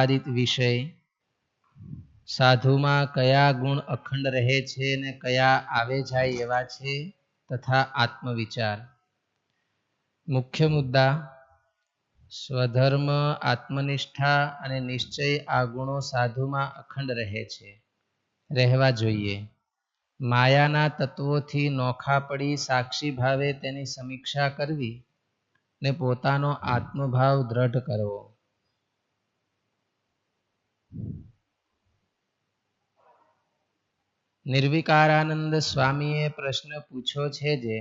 પ્રતિપાદિત વિષય સાધુમાં કયા ગુણ અખંડ રહે છે ને કયા આવે જાય એવા છે તથા આત્મવિચાર. મુખ્ય મુદ્દા સ્વધર્મ, આત્મનિષ્ઠા અને નિશ્ચય આ ગુણો સાધુમાં અખંડ રહે છે, રહેવા જોઈએ. માયાના તત્વોથી નોખા પડી સાક્ષી ભાવે તેની સમીક્ષા કરવી ને પોતાનો આત્મભાવ દ્રઢ કરવો. નિર્વિકારાનંદ સ્વામીએ પ્રશ્ન પૂછ્યો છે જે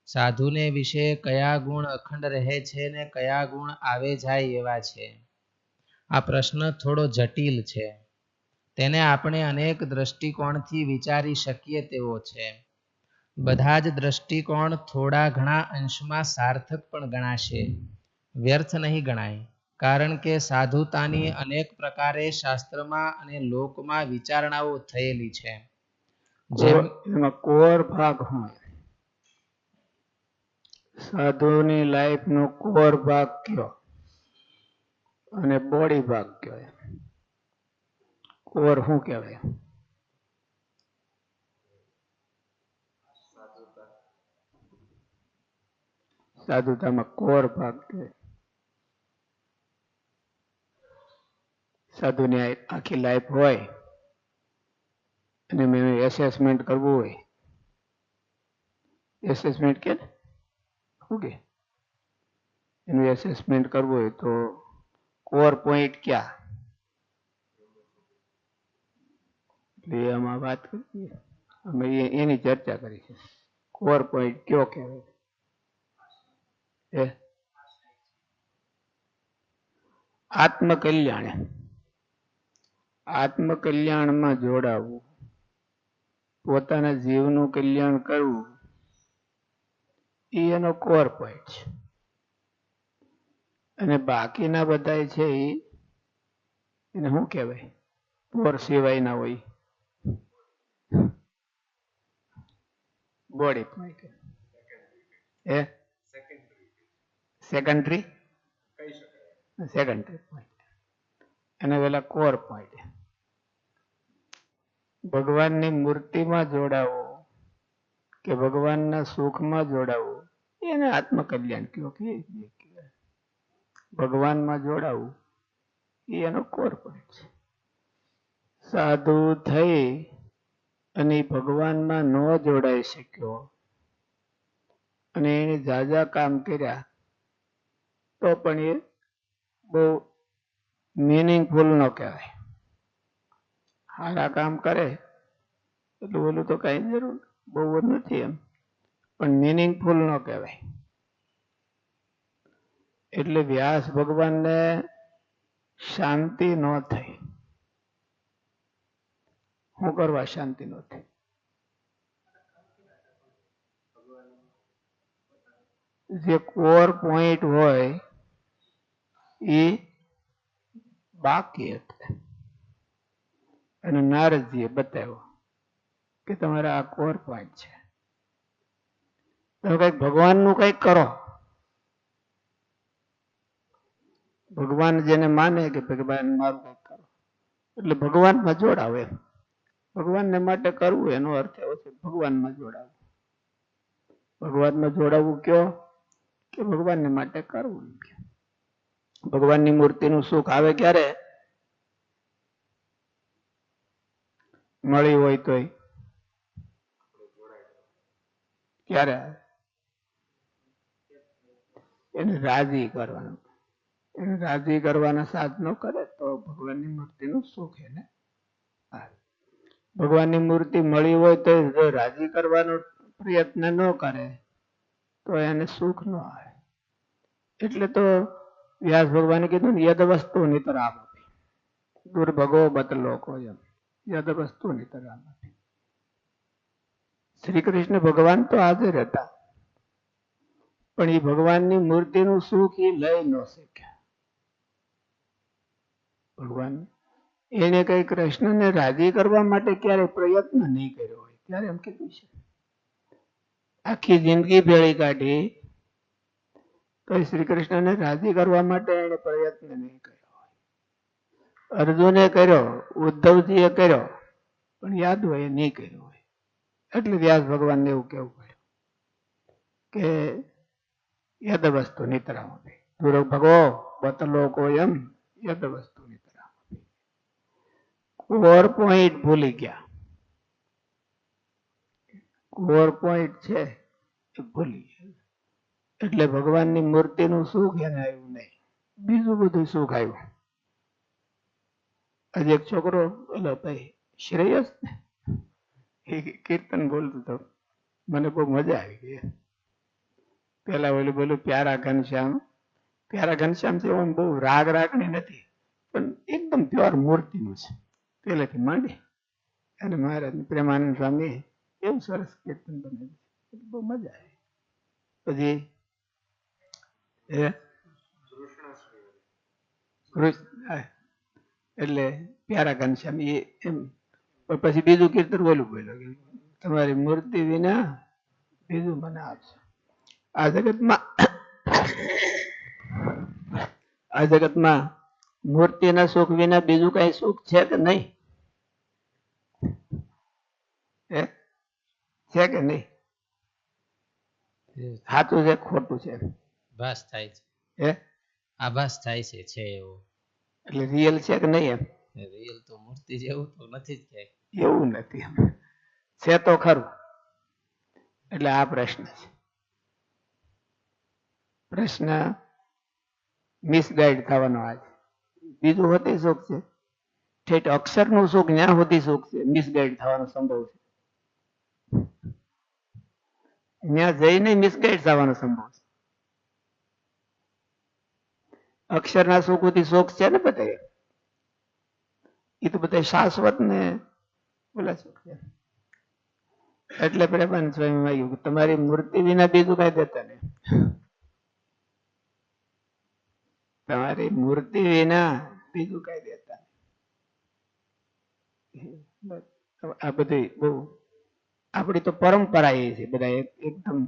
સાધુને વિશે કયા ગુણ અખંડ રહે છે ને કયા ગુણ આવે જાય એવા છે. આ પ્રશ્ન થોડો જટિલ છે. તેને આપણે અનેક દ્રષ્ટિકોણથી વિચારી શકીએ તેવો છે. બધા જ દ્રષ્ટિકોણ થોડા ઘણા અંશમાં સાર્થક પણ ગણાશે, વ્યર્થ નહીં ગણાય. કારણ કે સાધુતાની અનેક પ્રકારે શાસ્ત્રમાં અને લોકમાં વિચારણાઓ થયેલી છે. જેમ એમાં કોર ભાગ હોય, સાધુની લાઈફ નો કોર ભાગ કયો અને બોડી ભાગ કયો. કોર શું કહેવાય? સાધુતામાં કોર ભાગ કહેવાય. સાધુની આખી લાઈફ હોય અને મેં એસેસમેન્ટ કરવું હોય, એસેસમેન્ટ કે શું કે એનું એસેસમેન્ટ કરવું હોય તો કોર પોઈન્ટ ક્યાં? એટલે આમાં વાત કરીએ, અમે એની ચર્ચા કરી છે. કોર પોઈન્ટ કયો કહેવાય? આત્મકલ્યાણ. આત્મકલ્યાણમાં જોડાવવું, પોતાના જીવનું કલ્યાણ કરવું, એ એનો કોર પોઈન્ટ છે. અને બાકીના બધા છે એને શું કહેવાય? કોર સિવાયના હોય, body point. Secondary secondary point અને પેલા કોર પોઈન્ટ. ભગવાનની મૂર્તિમાં જોડાવો કે ભગવાનના સુખમાં જોડાવું એને આત્મકલ્યાણ કયો કે ભગવાનમાં જોડાવું એ એનો કોર પોઈન્ટ છે. સાધુ થઈ અને ભગવાનમાં ન જોડાઈ શક્યો અને એને જાજા કામ કર્યા તો પણ એ બહુ મીનિંગફુલ ન કહેવાય. સારા કામ કરે એટલું ઓલું તો કઈ જરૂર બહુ નથી એમ, પણ મીનિંગફુલ ન કહેવાય. એટલે વ્યાસ ભગવાનને શાંતિ ન થઈ. શું કરવા શાંતિ ન થઈ? જે કોર પોઈન્ટ હોય એ બાકી હતા અને નારદજીએ બતાવ્યો કે તમારા આ કોર પોઈન્ટ છે. તમે કઈક ભગવાનનું કઈક કરો. ભગવાન જેને માને કે ભગવાન મારું કઈક કરો એટલે ભગવાનમાં જોડાવ. એમ ભગવાનને માટે કરવું એનો અર્થ એવો છે ભગવાનમાં જોડાવું. ભગવાનમાં જોડાવું કયો કે ભગવાનને માટે કરવું. ભગવાનની મૂર્તિનું સુખ આવે ક્યારે? મળી હોય તોય ક્યારે? એને રાજી કરવાનું. એને રાજી કરવાના સાધનો કરે તો ભગવાનની મૂર્તિનું સુખ એને આવે. ભગવાનની મૂર્તિ મળી હોય તો જો રાજી કરવાનો પ્રયત્ન ન કરે તો એને સુખ ન આવે. એટલે તો વ્યાસ ભગવાને કીધું ને યદ વસ્તુ નિતરામ દુર્ભગો બત લોકો એમ. યદ વસ્તુ નિતરામ. શ્રી કૃષ્ણ ભગવાન તો હાજર હતા પણ એ ભગવાનની મૂર્તિનું સુખ એ લઈ ન શક્યા. ભગવાન એને કઈ કૃષ્ણને રાજી કરવા માટે ક્યારે પ્રયત્ન નહીં કર્યો હોય ત્યારે એમ કીધું છે. આખી જિંદગી ભેળી કાઢી તો શ્રી કૃષ્ણને રાજી કરવા માટે એને પ્રયત્ન નહીં કર્યો હોય. અર્જુને કર્યો, ઉદ્ધવજીએ કર્યો, પણ યાદ હોય એ નહીં કર્યો હોય. એટલે વ્યાસ ભગવાનને એવું કહેવું પડ્યું કે યદ વસ્તુ નિતરામપી દુરો ભગવો બતલો કોયમ યદ વસ્તુ નિતરામપી. કોર પોઈન્ટ ભૂલી ગયા. કોર પોઈન્ટ છે એ ભૂલી ગયા. એટલે ભગવાનની મૂર્તિનું સુખ એને આવ્યું નહીં, બીજું બધું સુખ આવ્યું. આજે એક છોકરો બોલો ભાઈ શ્રેયસ ને એ કીર્તન બોલતો હતો, મને બહુ મજા આવી ગઈ. પેલા ઓલું બોલું પ્યારા ઘનશ્યામ, પ્યારા ઘનશ્યામ છે એમ બહુ રાગ રાગણી નથી, પણ એકદમ પ્યોર મૂર્તિનું છે પેલેથી માંડી. અને મહારાજ પ્રેમાનંદ સ્વામી એવું સરસ કીર્તન બનાવ્યું, બહુ મજા આવી. પછી એટલે પ્યારા ઘનશ્યામ એ એમ. પછી બીજું કીર્તન બોલું બોલ્યો કે તમારી મૂર્તિ વિના બીજું મને આપશો. આ જગતમાં મૂર્તિના સુખ વિના બીજું કઈ સુખ છે કે નહીં? છે કે નહીં? સાચું છે ખોટું છે? આભાસ થાય છે. હે આભાસ થાય છે એવું. એટલે રિયલ છે કે નહીં? એમ રિયલ તો મૂર્તિ જેવું તો નથી જ ક્યાંય. એવું નથી, છે તો ખરું. એટલે આ પ્રશ્ન છે. પ્રશ્ન મિસગાઈડ થવાનો આ છે. બીજું હોતી સુખ છે, ઠેઠ અક્ષરનું સુખ જ્યાં સુધી સુખ છે, મિસગાઈડ થવાનો સંભવ છે. ત્યાં જઈને મિસગાઈડ થવાનો સંભવ છે. અક્ષરના સુખ સુધી સુખ છે ને બધા, એ તો બધા શાશ્વત ને બોલા સુખ છે. એટલે પ્રેમાનંદ સ્વામી આવ્યું કે તમારી મૂર્તિ વિના બીજું કઈ દેતા નહીં. તમારી મૂર્તિ વિના બીજું કઈ દેતા નહીં. આ બધી બહુ આપણી તો પરંપરા એ છે. બધા એકદમ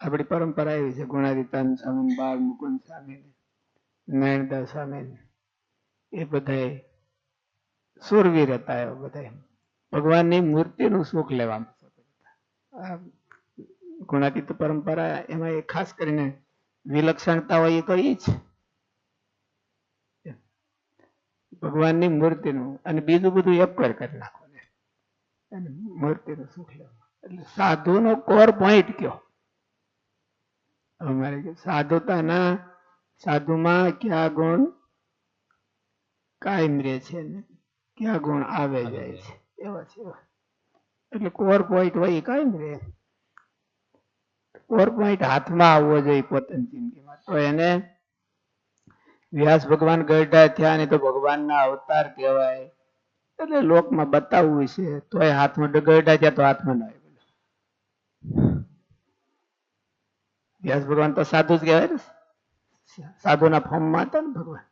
આપણી પરંપરા એવી છે. ગુણાદિતાન સ્વામી, બાળ મુકુંદ સ્વામી, નયનદાસ સ્વામી, એ બધા સુરવીર હતા. એ બધા ભગવાનની મૂર્તિનું સુખ લેવામાં. ગુણાતીત પરંપરા એમાં એ ખાસ કરીને વિલક્ષણતા હોય એ તો એ જ ભગવાનની મૂર્તિનું, અને બીજું બધું એકવાર કરી નાખો ને અને મૂર્તિનું સુખ લેવા. એટલે સાધુનો કોર પોઈન્ટ કયો અમારે? સાધુતાના સાધુમાં ક્યાં ગુણ કાયમ રહે છે ને ક્યાં ગુણ આવે જાય છે એવા છે. એટલે કોર પોઈન્ટ હોય કાયમ રહે. કોર પોઈન્ટ હાથમાં આવવો જોઈએ પોતાની જિંદગીમાં. તો એને વ્યાસ ભગવાન ગરડા થયા ને તો ભગવાનના અવતાર કહેવાય. એટલે લોકમાં બતાવવું છે તો એ હાથમાં ગરડા થયા તો હાથમાં ના આવ્યું. વ્યાસ ભગવાન તો સાધુ જ કહેવાય ને, સાધુના ફોર્મમાં હતા ને ભગવાન.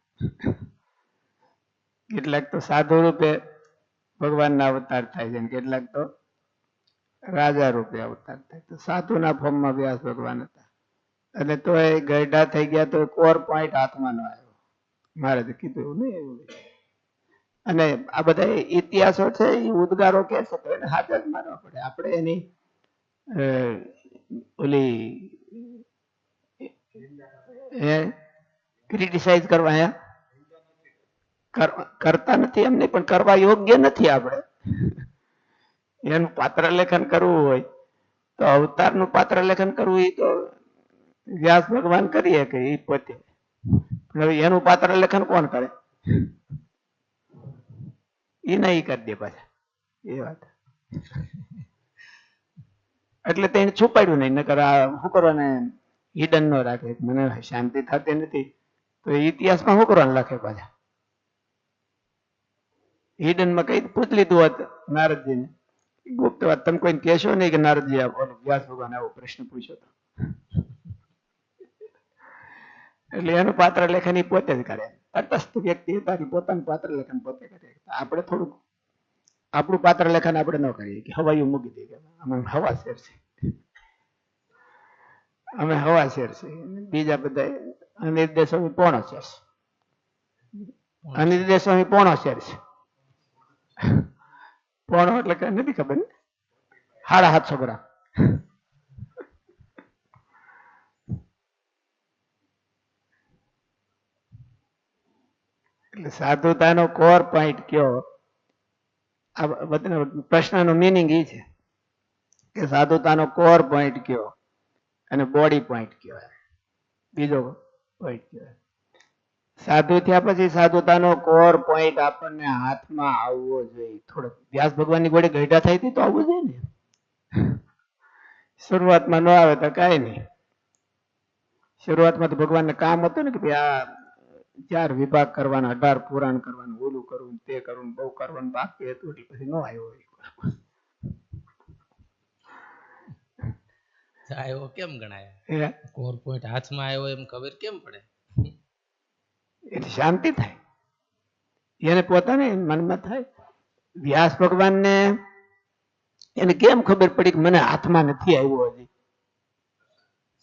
કેટલાક તો સાધુ રૂપે ભગવાનના અવતાર થાય છે, કેટલાક તો રાજા રૂપે અવતાર થાય. તો સાધુના ફોર્મમાં વ્યાસ ભગવાન હતા. અને તો એ ગરડા થઈ ગયા તો કોર પોઈન્ટ હાથમાં ન આવ્યો. મારે તો કીધું એવું નહીં એવું. અને આ બધા ઇતિહાસો છે એ ઉદ્ગારો કે છે તો એને હાથ જ મારવા પડે. આપણે એની ઓલી ક્રિટિસાઇઝ કરવા કરતા નથી એમ નહીં, પણ કરવા યોગ્ય નથી. આપણે એનું પાત્ર લેખન કરવું હોય તો અવતારનું પાત્ર લેખન કરવું એ તો વ્યાસ ભગવાન કરીએ કે એ પોતે. હવે એનું પાત્ર લેખન કોણ કરે? એ નહીં કરી દે પાછા એ વાત. એટલે તેને છુપાડ્યું નહીં. નકર શું કરવાને હિડન ન રાખે. મને શાંતિ થતી નથી તો ઇતિહાસમાં શું કરવાનું લખે પાછા. હિડનમાં કઈ પૂછ લીધું હોત નારદજીને, ગુપ્ત વાત તમે કોઈને કહેશો નહીં કે નારદજી વ્યાસ ભગવાન આવો પ્રશ્ન પૂછ્યો હતો. એટલે એનું પાત્ર લેખન એ પોતે જ કરે. તટસ્થ વ્યક્તિ હતા પોતાનું પાત્ર લેખન પોતે કરે. આપણે થોડુંક આપણું પાત્ર લેખન આપણે ન કરીએ કે હવાયું મૂકી દઈએ અમે હવા શેર છે, અમે હવા શેર છે, બીજા બધા નિર્દેશો પોણો શેર છે. અનિરુદ્ધ સ્વામી પોણો શેર છે. પોણો એટલે કઈ નથી ખબર ને, 750 ગ્રામ. એટલે સાધુતાનો કોર પોઈન્ટ કયો? આ બધા પ્રશ્નનો મિનિંગ એ છે કે સાધુતાનો કોર પોઈન્ટ કયો અને બોડી પોઈન્ટ કયો, બીજો પોઈન્ટ કયો. સાધુ થયા પછી સાધુતાનો કોર પોઈન્ટ આપણને હાથમાં આવવો જોઈએ. થોડો વ્યાસ ભગવાનની ઘોડે ગઈઢા થઈ હતી તો આવવું જોઈએ ને. શરૂઆતમાં ન આવે તો કઈ નહીં. શરૂઆતમાં તો ભગવાનને કામ હતું ને કે ભાઈ આ 4 વિભાગ કરવાના, 18 પુરાણ કરવાનું, ઓલું કરવું, તે કરવું, બહુ કરવાનું બાકી હતું એટલે પછી ન આવ્યો. આવ્યો કેમ ગણાય? કોર પોઈન્ટ હાથમાં આવ્યો એમ ખબર કેમ પડે? એટલે શાંતિ થાય, એને પોતાને મનમાં થાય. વ્યાસ ભગવાનને એને કેમ ખબર પડી કે મને હાથમાં નથી આવ્યો? હજી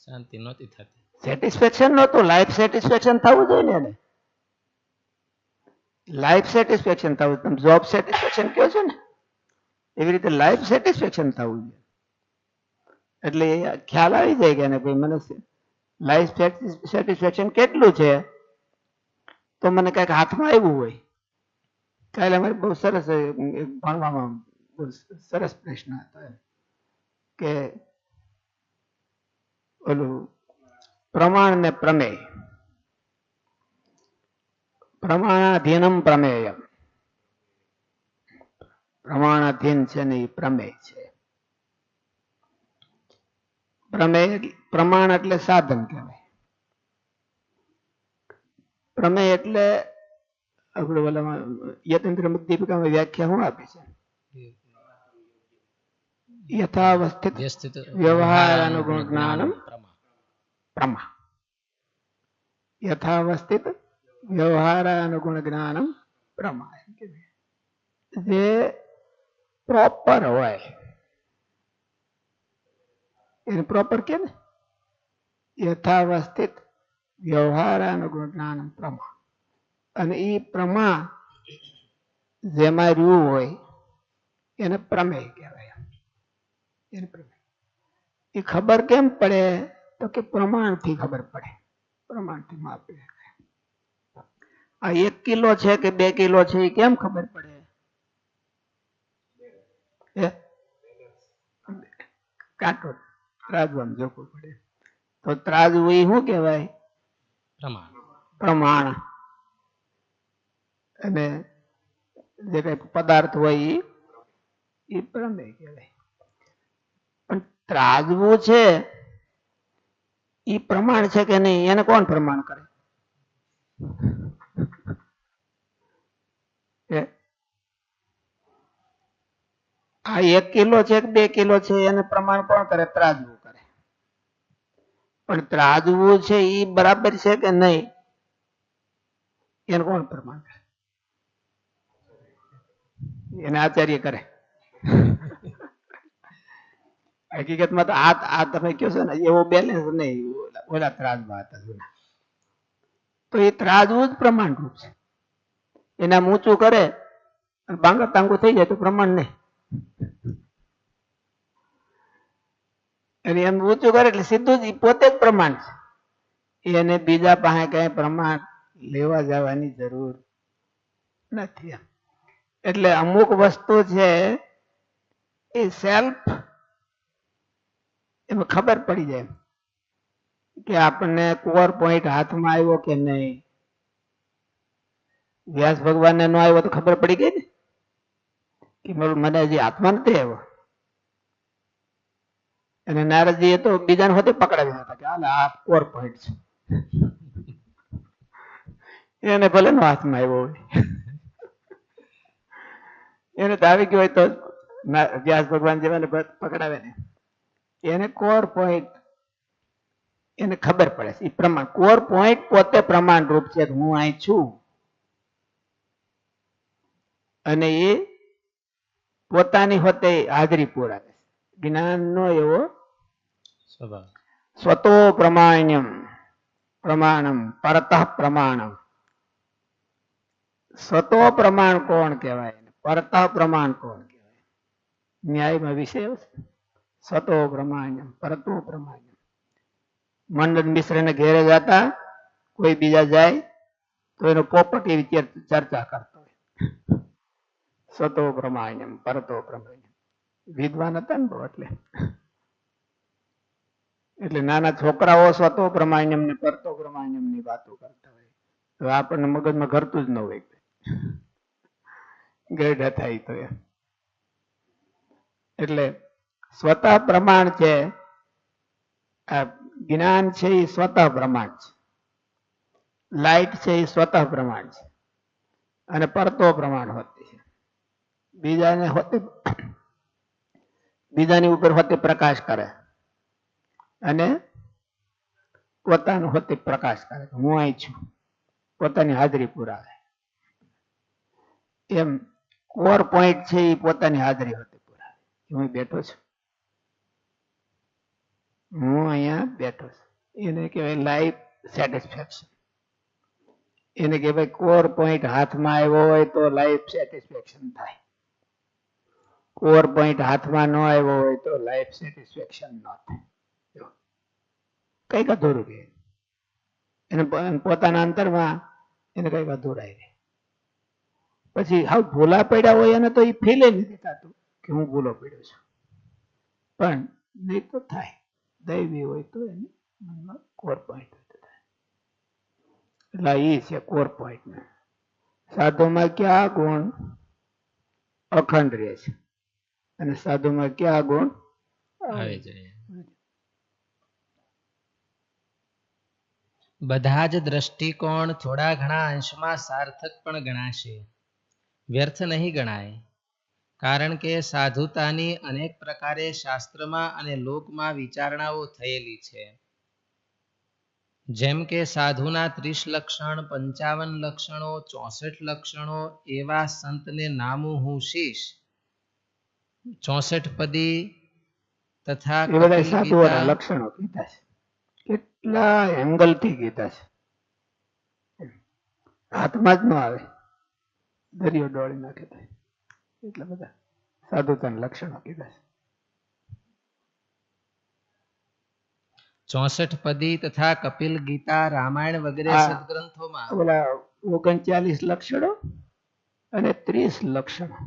શાંતિ નહોતી થતી, સેટિસ્ફેક્શન નહોતું. લાઈફ સેટિસ્ફેક્શન થવું જોઈએ ને એને. લાઈફ સેટિસ્ફેક્શન થવું. તમે જોબ સેટિસ્ફેક્શન કહો છો ને, એવી રીતે લાઈફ સેટિસ્ફેક્શન થવું જોઈએ. એટલે ખ્યાલ આવી જાય કે ભાઈ મને લાઈફ સેટિસ્ફેક્શન કેટલું છે તો મને કઈક હાથમાં આવ્યું હોય. કાલે અમારે બહુ સરસ ભણવામાં બહુ સરસ પ્રશ્ન હતો કે ઓલું પ્રમાણ ને પ્રમેય, પ્રમાણાધીનમ પ્રમેયમ. પ્રમાણાધીન છે ને એ પ્રમેય છે. પ્રમેય પ્રમાણ એટલે સાધન કહેવાય. પ્રમેય એટલે આપણે ઓલામાં યતંત્ર દીપિકામાં વ્યાખ્યા શું આપે છે? યથાવસ્થિત વ્યવહાર અનુગુણ જ્ઞાનમ પ્રમા. યથાવસ્થિત વ્યવહાર અનુગુણ જ્ઞાનમ પ્રમા. જે પ્રોપર હોય એને પ્રોપર કે ને યથાવસ્થિત વ્યવહાર અનુગુણ જ્ઞાનમ પ્રમા. અને એ પ્રમા જેમાં રહ્યું હોય એને પ્રમેય કહેવાય. એને પ્રમેય. એ ખબર કેમ પડે તો કે પ્રમાણથી ખબર પડે, પ્રમાણથી માપે. આ 1 કિલો છે કે 2 કિલો છે એ કેમ ખબર પડે? કાંટો ત્રાજવામાં જોવું પડે. તો ત્રાજવું એ શું કહેવાય? પ્રમાણ. પ્રમાણ. અને જે કઈ પદાર્થ હોય એ પ્રમેય કહેવાય. પણ ત્રાજવું છે એ પ્રમાણ છે કે નહીં એને કોણ પ્રમાણ કરે? આ 1 કિલો છે કે 2 કિલો છે એને પ્રમાણ કોણ કરે? ત્રાજવું કરે. પણ ત્રાજવું છે એ બરાબર છે કે નહીં એને કોણ પ્રમાણ કરે? એને આચાર્ય કરે. હકીકતમાં તો આ તમે કહો છો ને એવો બેલેન્સ નહીં ઓલા ત્રાજમાં હતા. તો એ ત્રાજવું જ પ્રમાણરૂપ છે. એને ઊંચું કરે અને બાંગર તાંગું થઈ જાય તો પ્રમાણ નહીં. અને એમ ઊંચું કરે એટલે સીધું જ પોતે જ પ્રમાણ છે. એને બીજા પાસે કઈ પ્રમાણ લેવા જવાની જરૂર નથી. એટલે અમુક વસ્તુ છે એ સેલ્ફ એમાં ખબર પડી જાય કે આપણને કોર પોઈન્ટ હાથમાં આવ્યો કે નહીં. વ્યાસ ભગવાનને ન આવ્યો તો ખબર પડી ગઈ ને કે મને હજી હાથમાં નથી આવ્યો. અને નારદજીએ તો બીજાને હોતે પકડાવી હતા કે આ કોર પોઈન્ટ છે. એને ભલે નો હાથમાં આવ્યો હોય, એને તો આવી ગયો હોય તો વ્યાસ ભગવાન જેવાને પકડાવે ને એને કોર પોઈન્ટ એને ખબર પડે છે. એ પ્રમાણ કોર પોઈન્ટ પોતે પ્રમાણ રૂપ છે. હું અહીં છું અને એ પોતાની હોતે હાજરી પુરાવે. જ્ઞાન નો એવો સ્વતો પ્રમાણ્યમ પ્રમાણમ પરતઃ પ્રમાણમ. સ્વતો પ્રમાણ કોણ કહેવાય, પરતા પ્રમાણ કોણ કહેવાય? ન્યાયમાં વિષય છે. સ્વતો પ્રમાણ્યમ, પરતો પ્રમાણ્યમ. મંડન મિશ્રને ઘેરે જતા કોઈ બીજા જાય તો એનો પોપટ એવી ચર્ચા કરતો હોય. સ્વતો પ્રમાણ્યમ, પરતો પ્રમાણ્યમ. વિદ્વાન હતા ને બહુ એટલે નાના છોકરાઓ સ્વતો પ્રમાણ્યમ ને પરતો પ્રમાણ્યમ ની વાતો કરતા હોય તો આપણને મગજમાં ઘરતું જ ન હોય, ગરડા થાય તો. એટલે સ્વતઃ પ્રમાણ છે, આ જ્ઞાન છે એ સ્વતઃ પ્રમાણ છે, લાઈટ છે એ સ્વતઃ પ્રમાણ છે અને પરતો પ્રમાણ હોતી છે. બીજાને હોતી, બીજાની ઉપર હોતી પ્રકાશ કરે અને પોતાનું હોતી પ્રકાશ કરે. હું અહીં છું, પોતાની હાજરી પુરાવે. એમ કોર પોઈન્ટ છે એ પોતાની હાજરી હોતી પુરાવે. હું બેઠો છું, હું અહીંયા બેઠો છું, એને કહેવાય લાઈફ સેટિસ્ફેક્શન. એને કહેવાય કોર પોઈન્ટ હાથમાં આવ્યો હોય તો લાઈફ સેટિસ્ફેક્શન થાય. કોર પોઈન્ટ હાથમાં ન આવ્યો હોય તો લાઈફ સેટિસ્ફેક્શન ન થાય. કઈક અધૂરું રહે, એને પોતાના અંતરમાં એને કઈક અધૂરાય રહે. પછી હાવ ભૂલા પડ્યા હોય એને તો એ ફીલ નથી થતું કે હું ભૂલો પડ્યો છું, પણ નહીં તો થાય. દૈવી હોય તો એને મનમાં કોર પોઈન્ટ થાય. એટલે એ છે કોર પોઈન્ટ. સાધુમાં ક્યાં ગુણ અખંડ રહે છે અને સાધુમાં ક્યાં ગુણ આવી જાય. બધા જ દ્રષ્ટિકોણ થોડા ઘણા અંશમાં સાર્થક પણ ગણાશે, વ્યર્થ નહીં ગણાય. કારણ કે સાધુતાની અનેક પ્રકારે શાસ્ત્રમાં અને લોકમાં વિચારણાઓ થયેલી છે. જેમ કે સાધુના 30 લક્ષણ, 55 લક્ષણો, 64 લક્ષણો, એવા સંતને નામું હું શીશ, 64 પદી તથા લક્ષણો કીધા છે. કેટલા એંગલ થી કીધા છે, હાથમાં જ ન આવે, દરિયો ડોળી નાખે થાય એટલા બધા સાધુતાના લક્ષણો કીધા છે. 64 પદી તથા કપિલ ગીતા, રામાયણ વગેરે સદગ્રંથોમાં ઓલા 39 લક્ષણો અને 30 લક્ષણો.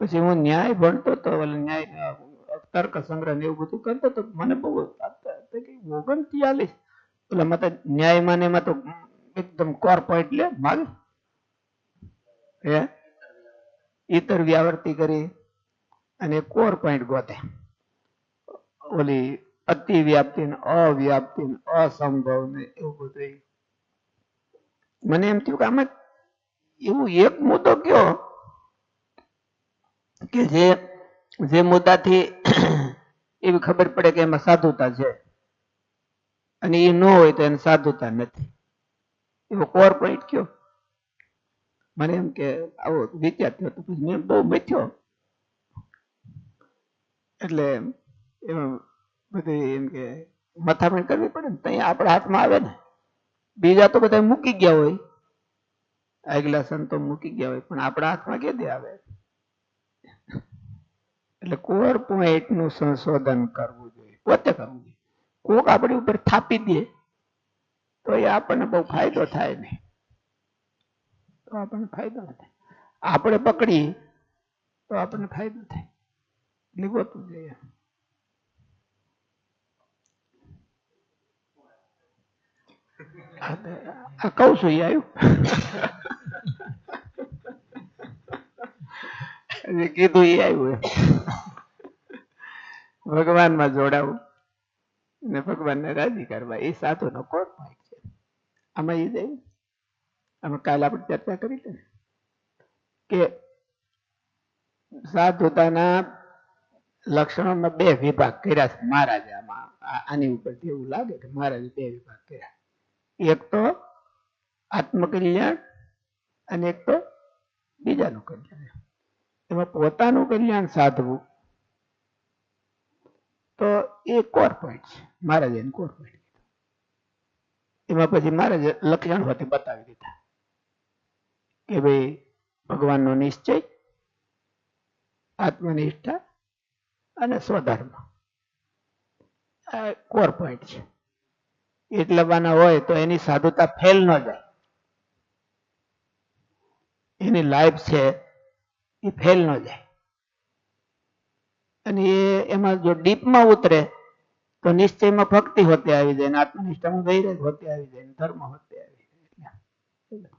પછી હું ન્યાય ભણતો તો, ન્યાય તર્ક સંગ્રહ ને એવું બધું કરતો તો મને બહુ 39 ઓલા મત ન્યાયમાં ને એમાં તો એકદમ કોર પોઈન્ટ લે માગે હે ઈતર વ્યાવર્તી કરી અને કોર પોઈન્ટ ગોતે. ઓલી અતિ વ્યાપ્તિ ને અવ્યાપ્તિ ને અસંભવ ને એવું બધું. મને એમ થયું કે આમાં એવું એક મુદ્દો કયો કે જે મુદ્દાથી એવી ખબર પડે કે એમાં સાધુતા છે અને એ ન હોય તો એને સાધુતા નથી. એવો કોર પોઈન્ટ કયો? મને એમ કે આવો વિચાર થયો તો પછી મેં બહુ મથ્યો. એટલે એમાં બધી એમ કે મથામણ કરવી પડે ને, ત્યાં આપણા હાથમાં આવે ને. બીજા તો બધા મૂકી ગયા હોય, આગલા સંતો મૂકી ગયા હોય, પણ આપણા હાથમાં કે દે આવે. એટલે કોર પોઈન્ટ નું સંશોધન કરવું જોઈએ, પોતે કરવું જોઈએ. કોક આપણી ઉપર થાપી દે તો એ આપણને બહુ ફાયદો થાય નહીં, તો આપણને ફાયદો ન થાય. આપણે પકડી તો આપણને ફાયદો થાય. એટલે ગોતવું જોઈએ. આ કઉ છું એ આવ્યું કીધું એ આવ્યું. ભગવાનમાં જોડાવું ને ભગવાનને રાજી કરવા એ સાધુનો કોર પોઈન્ટ છે. આમાં એ જાય. આમાં કાલ આપણે ચર્ચા કરી છે કે સાધુતાના લક્ષણોમાં 2 વિભાગ કર્યા છે મહારાજે. આમાં આની ઉપરથી એવું લાગે કે મહારાજે 2 વિભાગ કર્યા. એક તો આત્મકલ્યાણ અને એક તો બીજાનું કલ્યાણ. એમાં પોતાનું કલ્યાણ સાધવું તો એ કોર પોઈન્ટ છે, મહારાજે કોર પોઈન્ટ. એમાં પછી મહારાજે લક્ષણ હોતી બતાવી દીધા. કે ભાઈ ભગવાનનો નિશ્ચય, આત્મનિષ્ઠા અને સ્વધર્મ આ કોર પોઈન્ટ છે. એટલાવાના હોય તો એની સાધુતા ફેલ ન જાય, એની લાઈફ છે એ ફેલ ન જાય. અને એમાં જો ડીપમાં ઉતરે તો નિશ્ચયમાં ભક્તિ હોતે આવી જાય, આત્મનિષ્ઠામાં વૈરાગ હોતે આવી જાય, ધર્મ હોતે આવી જાય.